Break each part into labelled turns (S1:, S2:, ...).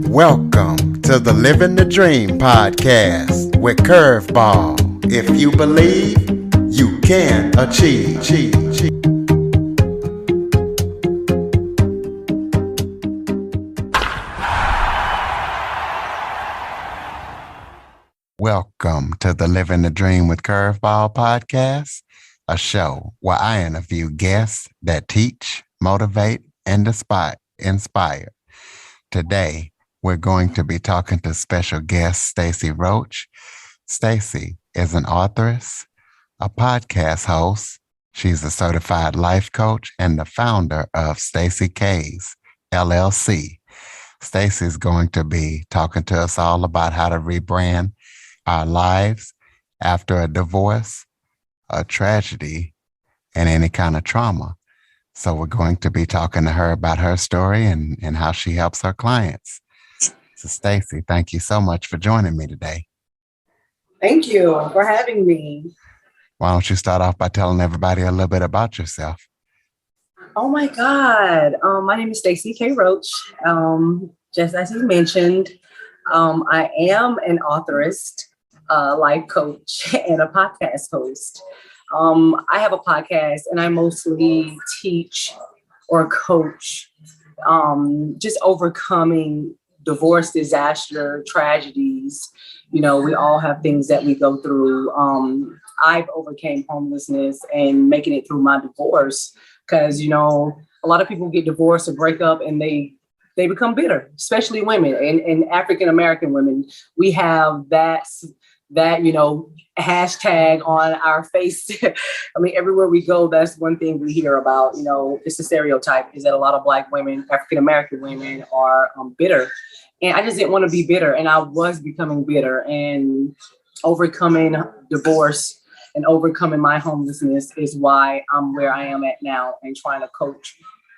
S1: Welcome to the Living the Dream podcast with Curveball. If you believe, you can achieve. Welcome to the Living the Dream with Curveball podcast, a show where I interview guests that teach, motivate, and inspire. Today, we're going to be talking to special guest Stacie Roach. Stacie is an authoress, a podcast host. She's a certified life coach and the founder of Stacie K's LLC. Stacie is going to be talking to us all about how to rebrand our lives after a divorce, a tragedy, and any kind of trauma. So we're going to be talking to her about her story and how she helps her clients. So Stacie, thank you so much for joining me today.
S2: Thank you for having me.
S1: Why don't you start off by telling everybody a little bit about yourself?
S2: Oh my God. My name is Stacie K. Roach. Just as you mentioned, I am an authoress, life coach, and a podcast host. I have a podcast and I mostly teach or coach just overcoming divorce, disaster, tragedies. You know, we all have things that we go through. I've overcame homelessness and making it through my divorce because, you know, a lot of people get divorced or break up and they become bitter, especially women and African-American women. We have that, you know, hashtag on our face. I mean, everywhere we go, that's one thing we hear about. You know, it's a stereotype is that a lot of Black women, African-American women are bitter. And I just didn't want to be bitter. And I was becoming bitter, and overcoming divorce and overcoming my homelessness is why I'm where I am at now and trying to coach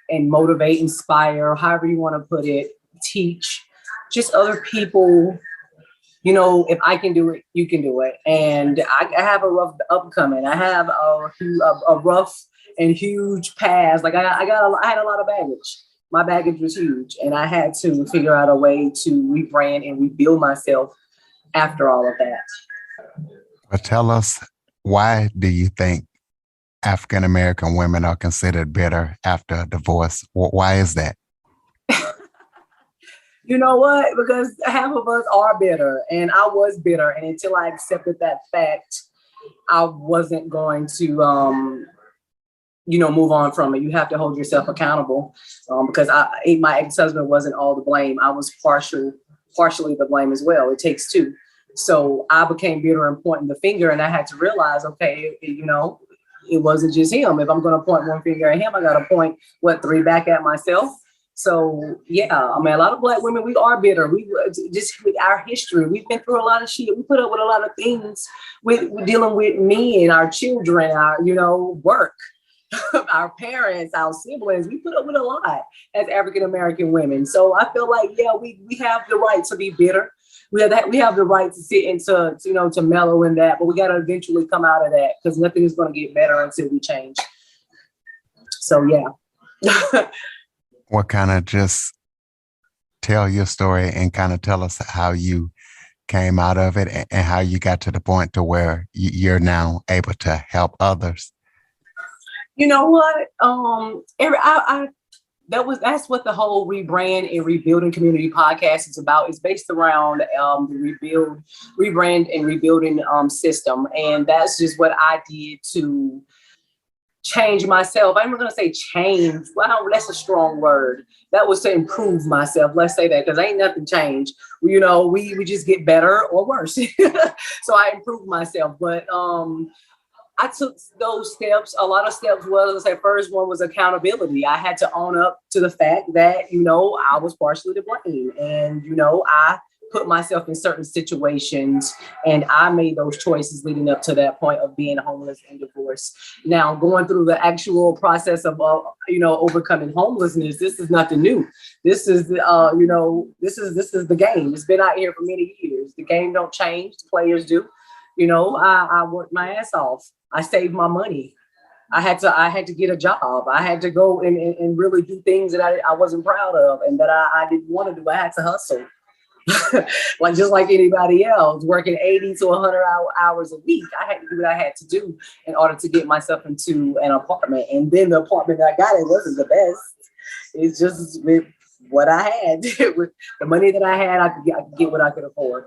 S2: and motivate, inspire, however you want to put it, teach just other people. You know, if I can do it, you can do it. And I have a rough upcoming. I have a rough and huge past. Like I had a lot of baggage. My baggage was huge, and I had to figure out a way to rebrand and rebuild myself after all of that.
S1: But tell us, why do you think African-American women are considered bitter after a divorce? Why is that?
S2: You know what? Because half of us are bitter, and I was bitter. And until I accepted that fact, I wasn't going to, move on from it. You have to hold yourself accountable because my ex-husband wasn't all the blame. I was partially the blame as well. It takes two. So I became bitter and pointing the finger, and I had to realize, okay, you know, it wasn't just him. If I'm going to point one finger at him, I got to point, three back at myself. So, yeah, I mean, a lot of Black women, we are bitter. We just with our history, we've been through a lot of shit. We put up with a lot of things with dealing with me and our children, our, work, our parents, our siblings. We put up with a lot as African-American women. So I feel like, yeah, we have the right to be bitter. We have the right to sit and to mellow in that, but we got to eventually come out of that because nothing is going to get better until we change. So, yeah.
S1: What kind of just tell your story and kind of tell us how you came out of it and how you got to the point to where you're now able to help others.
S2: You know what? That's what the whole rebrand and rebuilding community podcast is about. It's based around the rebrand and rebuilding system, and that's just what I did to change myself. I'm not going to say change. Wow, that's a strong word. That was to improve myself. Let's say that, because ain't nothing changed. You know, we just get better or worse. So I improved myself. But I took those steps. A lot of steps was, first one was accountability. I had to own up to the fact that, I was partially to blame. And, I put myself in certain situations, and I made those choices leading up to that point of being homeless and divorced. Now, going through the actual process of, overcoming homelessness, this is nothing new. This is, this is the game. It's been out here for many years. The game don't change. The players do. I worked my ass off. I saved my money. I had to get a job. I had to go and really do things that I wasn't proud of and that I didn't want to do. I had to hustle. Like just like anybody else, working 80 to 100 hours a week. I had to do what I had to do in order to get myself into an apartment. And then the apartment that I got, it wasn't the best. It's just with what I had, with the money that I had, I could get what I could afford.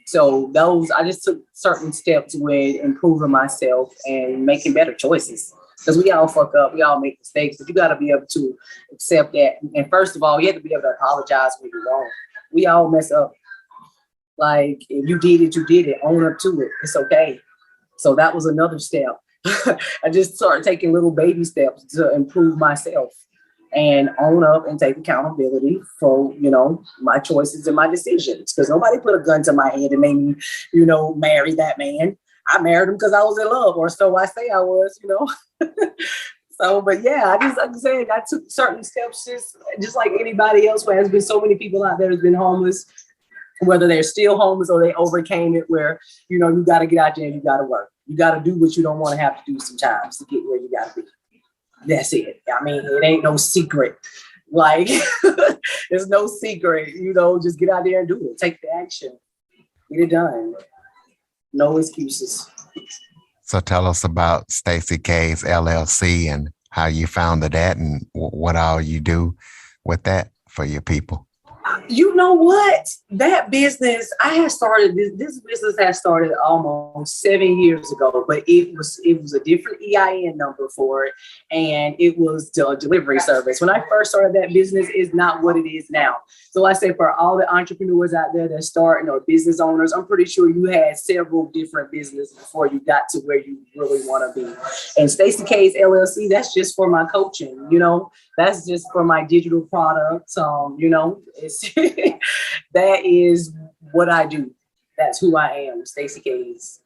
S2: So I just took certain steps with improving myself and making better choices. Because we all fuck up, we all make mistakes, but you got to be able to accept that. And first of all, you have to be able to apologize when you're wrong. We all mess up. Like if you did it, you did it. Own up to it. It's okay. So that was another step. I just started taking little baby steps to improve myself and own up and take accountability for, my choices and my decisions. Because nobody put a gun to my head and made me, marry that man. I married him because I was in love, or so I say I was, So, but yeah, I just, like I said, I took certain steps just like anybody else. Where there's been so many people out there who's been homeless, whether they're still homeless or they overcame it, where, you got to get out there and you got to work. You got to do what you don't want to have to do sometimes to get where you got to be. That's it. I mean, it ain't no secret. Like, there's no secret, just get out there and do it. Take the action. Get it done. No excuses.
S1: So tell us about Stacie K's LLC and how you founded that and what all you do with that for your people.
S2: You know what? That business, I had started, this business had started almost 7 years ago, but it was a different EIN number for it. And it was the delivery service. When I first started that business, it's not what it is now. So I say for all the entrepreneurs out there that starting or business owners, I'm pretty sure you had several different businesses before you got to where you really want to be. And Stacie K's LLC, that's just for my coaching, that's just for my digital products. It's that is what I do. That's who I am, Stacie K's.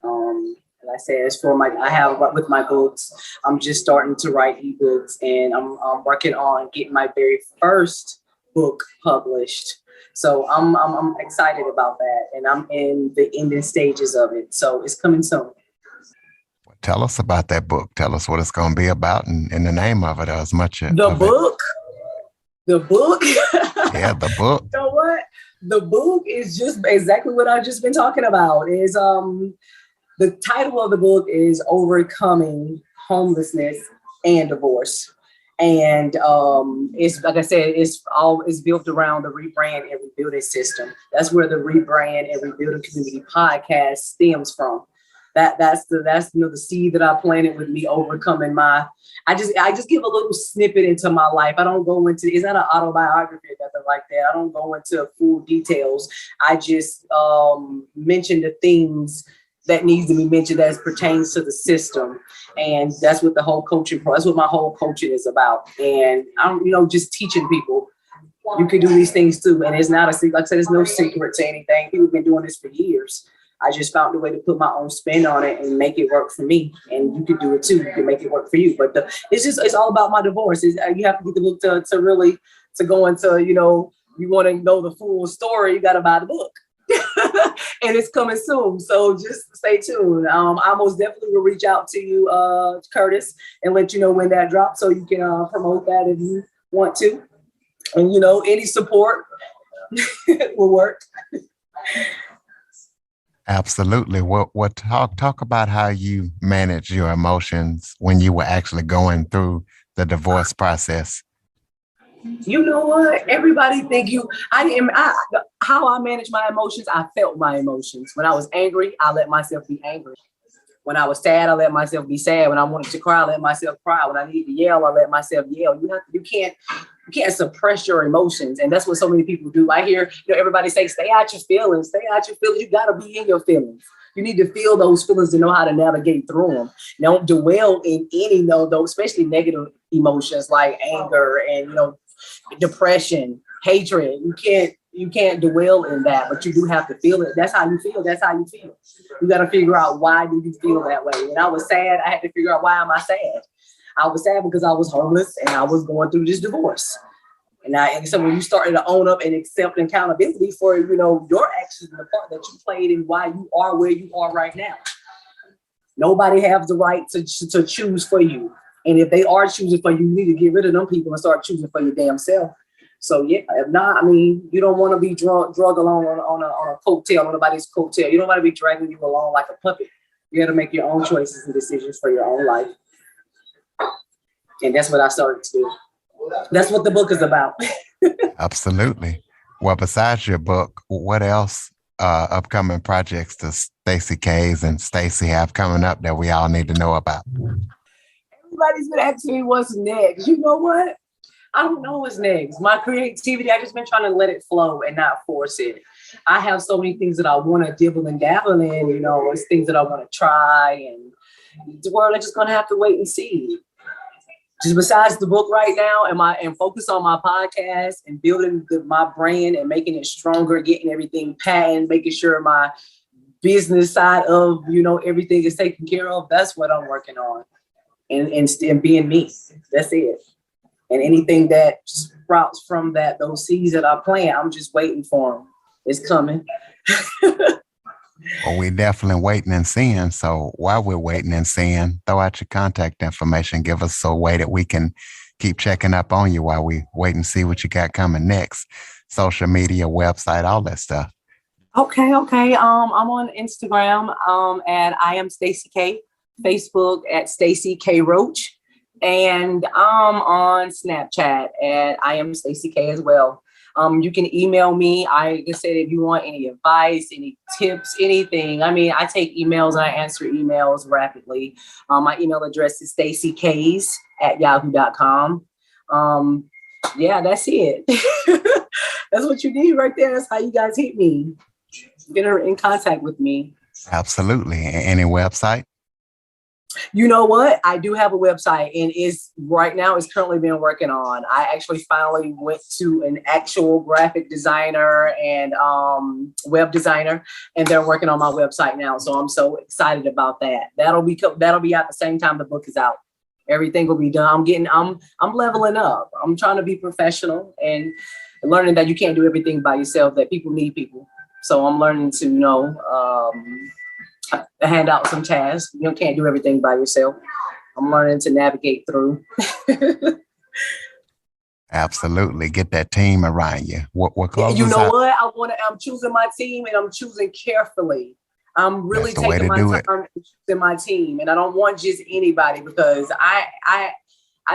S2: Like I said, it's for I have with my books. I'm just starting to write ebooks, and I'm working on getting my very first book published. So I'm excited about that, and I'm in the ending stages of it. So it's coming soon.
S1: Tell us about that book. Tell us what it's going to be about and the name of it, or as much of
S2: the book. The book.
S1: Yeah, the book.
S2: You know what? The book is just exactly what I've just been talking about. Is the title of the book is Overcoming Homelessness and Divorce. And it's like I said, it's built around the rebrand and rebuilding system. That's where the rebrand and rebuilding community podcast stems from. That's the seed that I planted with me overcoming I just give a little snippet into my life. I don't go into, it's not an autobiography or nothing like that. I don't go into full details. I just mention the things that needs to be mentioned as pertains to the system. And that's what the whole coaching, that's what my whole coaching is about. And I'm, just teaching people you can do these things too. And it's not a secret. Like I said, there's no secret to anything. People have been doing this for years. I just found a way to put my own spin on it and make it work for me. And you can do it too. You can make it work for you. But it's all about my divorce. You have to get the book to really go into, you want to know the full story, you got to buy the book. And it's coming soon. So just stay tuned. I most definitely will reach out to you, Curtis, and let you know when that drops so you can promote that if you want to. And, any support will work.
S1: Absolutely. What talk about how you manage your emotions when you were actually going through the divorce process.
S2: You know what? Everybody think how I manage my emotions. I felt my emotions. When I was angry, I let myself be angry. When I was sad, I let myself be sad. When I wanted to cry, I let myself cry. When I needed to yell, I let myself yell. You can't suppress your emotions. And that's what so many people do. I hear, everybody say, stay out your feelings, stay out your feelings. You got to be in your feelings. You need to feel those feelings to know how to navigate through them. Don't dwell in any, though, especially negative emotions like anger and, depression, hatred. You can't dwell in that, but you do have to feel it. That's how you feel. That's how you feel. You got to figure out, why do you feel that way? When I was sad, I had to figure out, why am I sad? I was sad because I was homeless and I was going through this divorce. And so when you started to own up and accept accountability for, your actions and the part that you played and why you are where you are right now. Nobody has the right to choose for you. And if they are choosing for you, you need to get rid of them people and start choosing for your damn self. So yeah, if not, I mean, you don't want to be drug along on a coattail, on nobody's coattail. You don't want to be dragging you along like a puppet. You got to make your own choices and decisions for your own life. And that's what I started to do. That's what the book is about.
S1: Absolutely. Well, besides your book, what else upcoming projects does Stacie K's and Stacie have coming up that we all need to know about?
S2: Everybody's been asking me what's next. You know what? I don't know what's next. My creativity, I just been trying to let it flow and not force it. I have so many things that I want to dibble and dabble in, you know, it's things that I want to try, and the world is just going to have to wait and see. Just besides the book right now, and focus on my podcast and building my brand and making it stronger, getting everything patented, making sure my business side of, you know, everything is taken care of. That's what I'm working on, and being me. That's it. And anything that sprouts from that, those seeds that I plant, I'm just waiting for them. It's coming.
S1: Well, we're definitely waiting and seeing. So while we're waiting and seeing, throw out your contact information. Give us a way that we can keep checking up on you while we wait and see what you got coming next. Social media, website, all that stuff.
S2: Okay. I'm on Instagram at I am Stacie K, Facebook at Stacie K Roach. And I'm on Snapchat and I am Stacie K as well. You can email me. I just said, if you want any advice, any tips, anything. I mean, I take emails and I answer emails rapidly. My email address is stacyks@yahoo.com. Yeah, that's it. That's what you need right there. That's how you guys hit me. Get in contact with me.
S1: Absolutely. Any website?
S2: You know what? I do have a website, and it's currently being working on. I actually finally went to an actual graphic designer and web designer, and they're working on my website now. So I'm so excited about that. That'll be out the same time the book is out. Everything will be done. I'm leveling up. I'm trying to be professional and learning that you can't do everything by yourself, that people need people. So I'm learning to, hand out some tasks. You can't do everything by yourself. I'm learning to navigate through.
S1: Absolutely. Get that team around you. What
S2: you know what? I'm choosing my team, and I'm choosing carefully. I'm really taking my time and choosing my team. And I don't want just anybody, because I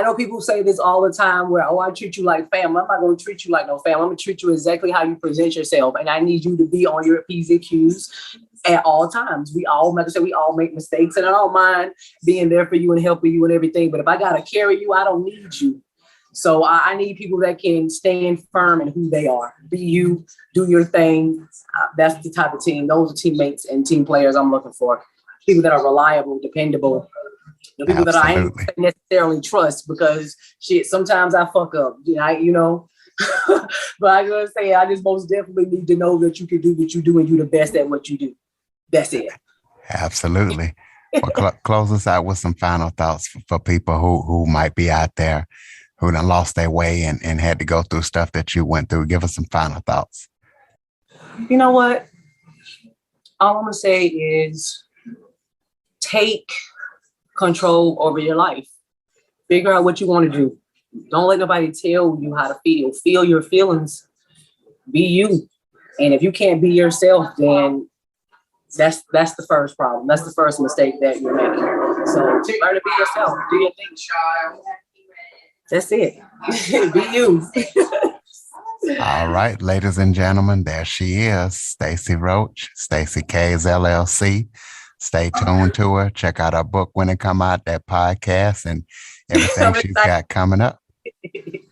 S2: know people say this all the time where, I treat you like family. I'm not going to treat you like no family. I'm going to treat you exactly how you present yourself. And I need you to be on your P's and Q's at all times. We all make mistakes, and I don't mind being there for you and helping you and everything. But if I got to carry you, I don't need you. So I need people that can stand firm in who they are. Be you, do your thing. That's the type of team. Those are teammates and team players I'm looking for. People that are reliable, dependable. The people that I ain't necessarily trust, because sometimes I fuck up, but I gotta say, I just most definitely need to know that you can do what you do and you're the best at what you do. That's it.
S1: Absolutely. Well, close us out with some final thoughts for people who might be out there who done lost their way and had to go through stuff that you went through. Give us some final thoughts.
S2: You know what? All I'm gonna say is take control over your life. Figure out what you want to do. Don't let nobody tell you how to feel. Feel your feelings. Be you. And if you can't be yourself, then that's the first problem. That's the first mistake that you're making. So learn to be yourself. Do your thing, child. That's it. Be you.
S1: All right, ladies and gentlemen, there she is, Stacie Roach, Stacie K's LLC. Stay tuned to her. Check out her book when it come out, that podcast, and everything she's got coming up.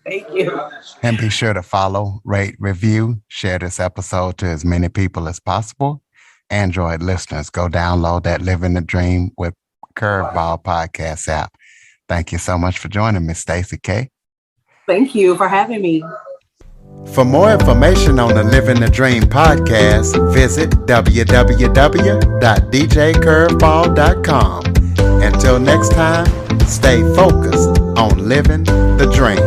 S2: Thank you.
S1: And be sure to follow, rate, review, share this episode to as many people as possible. Android listeners, go download that Living the Dream with Curveball podcast app. Thank you so much for joining me, Stacie K.
S2: Thank you for having me.
S1: For more information on the Living the Dream podcast, visit www.djcurveball.com. Until next time, stay focused on living the dream.